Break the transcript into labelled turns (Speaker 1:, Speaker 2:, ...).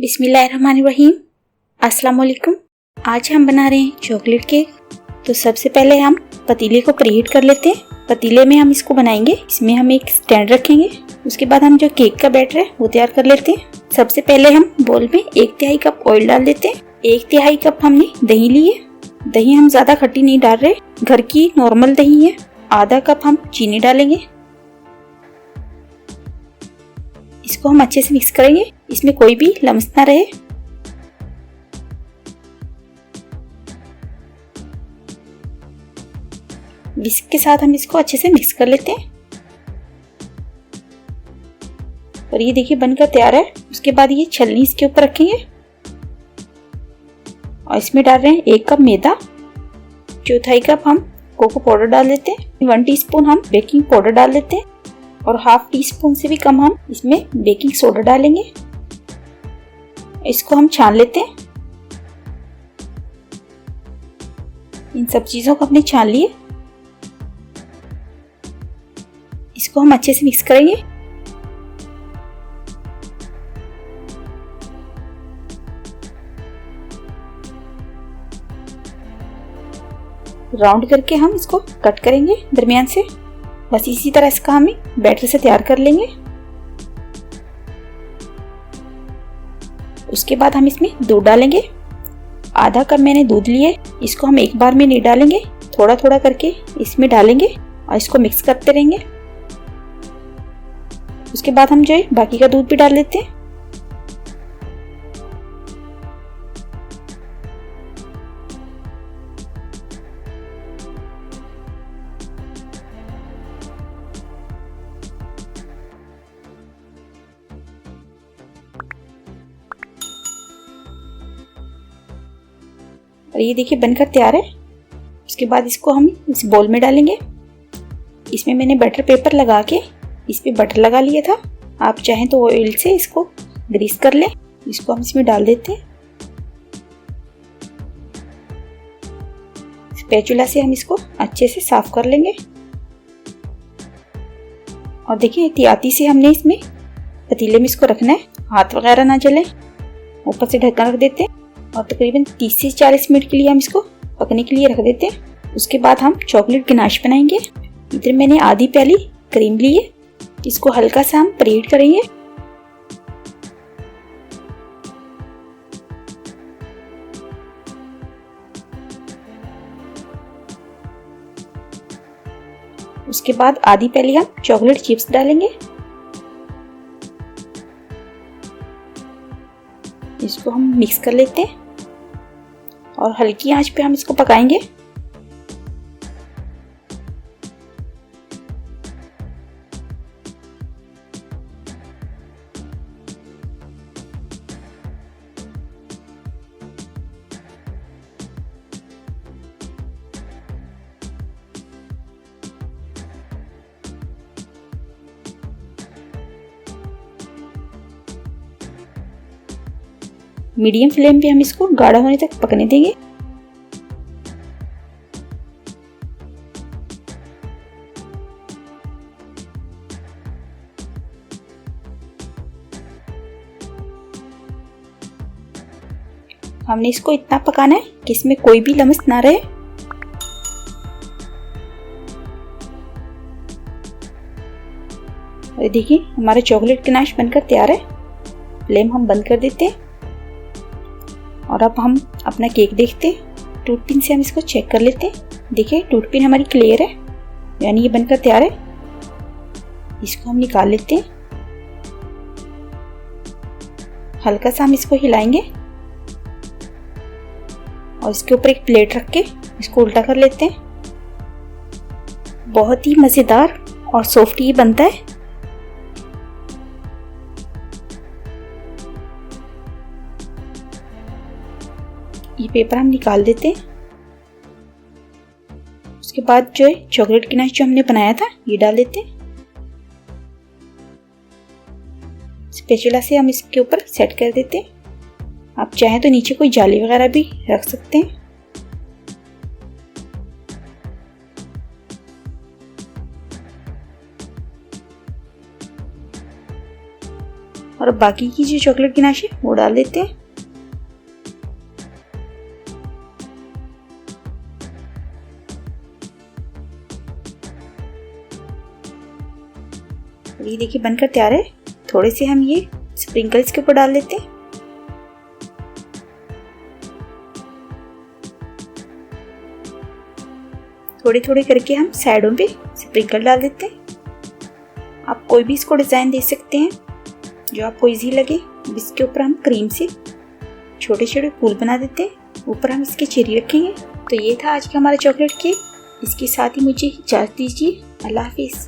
Speaker 1: बिस्मिल्लाहिर्रहमानिर्रहीम। अस्सलाम वालेकुम। आज हम बना रहे हैं चॉकलेट केक। तो सबसे पहले हम पतीले को प्रीहीट कर लेते हैं। पतीले में हम इसको बनाएंगे। इसमें हम एक स्टैंड रखेंगे। उसके बाद हम जो केक का बैटर है वो तैयार कर लेते हैं। सबसे पहले हम बोल में 1/3 कप ऑयल डाल देते हैं। 1/3 कप हमने दही ली है। दही हम ज्यादा खट्टी नहीं डाल रहे, घर की नॉर्मल दही है। आधा कप हम चीनी डालेंगे। इसको हम अच्छे से मिक्स करेंगे, इसमें कोई भी लम्स ना रहे। विस्क के साथ हम इसको अच्छे से मिक्स कर लेते हैं। और ये देखिए बनकर तैयार है। उसके बाद ये छलनी इसके ऊपर रखेंगे और इसमें डाल रहे हैं 1 कप मैदा। 1/4 कप हम कोको पाउडर डाल देते हैं। 1 टीस्पून हम बेकिंग पाउडर डाल देते हैं और ½ टीस्पून से भी कम हम इसमें बेकिंग सोडा डालेंगे। इसको हम छान लेते हैं। इन सब चीजों को हमने छान लिए। इसको हम अच्छे से मिक्स करेंगे। राउंड करके हम इसको कट करेंगे दरमियान से। बस इसी तरह इसका हमें बैटर से तैयार कर लेंगे। उसके बाद हम इसमें दूध डालेंगे। आधा कप मैंने दूध लिए। इसको हम एक बार में नहीं डालेंगे, थोड़ा थोड़ा करके इसमें डालेंगे और इसको मिक्स करते रहेंगे। उसके बाद हम जो है बाकी का दूध भी डाल देते हैं। और ये देखिए बनकर तैयार है। उसके बाद इसको हम इस बोल में डालेंगे। इसमें मैंने बटर पेपर लगा के इस पे बटर लगा लिया था। आप चाहें तो ऑयल से इसको ग्रीस कर लें। इसको हम इसमें डाल देते हैं। स्पैचुला से हम इसको अच्छे से साफ कर लेंगे। और देखिए एहतियाती से हमने इसमें पतीले में इसको रखना है, हाथ वगैरह ना जले। ऊपर से ढक्कन रख देते हैं और तकरीबन 30 से 40 मिनट के लिए हम इसको पकने के लिए रख देते हैं। उसके बाद हम चॉकलेट गनाश बनाएंगे। इधर मैंने आधी प्याली क्रीम ली है। इसको हल्का सा हम प्रीहीट करेंगे। उसके बाद आधी प्याली हम चॉकलेट चिप्स डालेंगे। इसको हम मिक्स कर लेते हैं और हल्की आंच पे हम इसको पकाएंगे। मीडियम फ्लेम पे हम इसको गाढ़ा होने तक पकने देंगे। हमने इसको इतना पकाना है कि इसमें कोई भी लम्स ना रहे। और देखिए हमारा चॉकलेट गनाश बनकर तैयार है। फ्लेम हम बंद कर देते हैं और अब हम अपना केक देखते हैं। टूथपिन से हम इसको चेक कर लेते हैं। देखिए टूथपिन हमारी क्लियर है, यानी ये बनकर तैयार है। इसको हम निकाल लेते हैं। हल्का सा हम इसको हिलाएंगे और इसके ऊपर एक प्लेट रख के इसको उल्टा कर लेते हैं। बहुत ही मज़ेदार और सॉफ्ट ये बनता है। ये पेपर हम निकाल देते हैं। उसके बाद जो है चॉकलेट गनाश जो हमने बनाया था ये डाल देते हैं। स्पैचुला से हम इसके ऊपर सेट कर देते हैं। आप चाहें तो नीचे कोई जाली वगैरह भी रख सकते हैं। और अब बाकी की जो चॉकलेट गिनाश है वो डाल देते हैं। ये देखिए बनकर तैयार है। थोड़े से हम ये स्प्रिंकल्स के ऊपर डाल देते हैं। थोड़े थोड़े करके हम साइडों पे स्प्रिंकल डाल देते हैं। आप कोई भी इसको डिज़ाइन दे सकते हैं जो आपको इजी लगे। इसके ऊपर हम क्रीम से छोटे छोटे फूल बना देते हैं। ऊपर हम इसके चेरी रखेंगे। तो ये था आज का हमारा चॉकलेट केक। इसके साथ ही मुझे इजाज़त दीजिए। अल्लाह हाफिज़।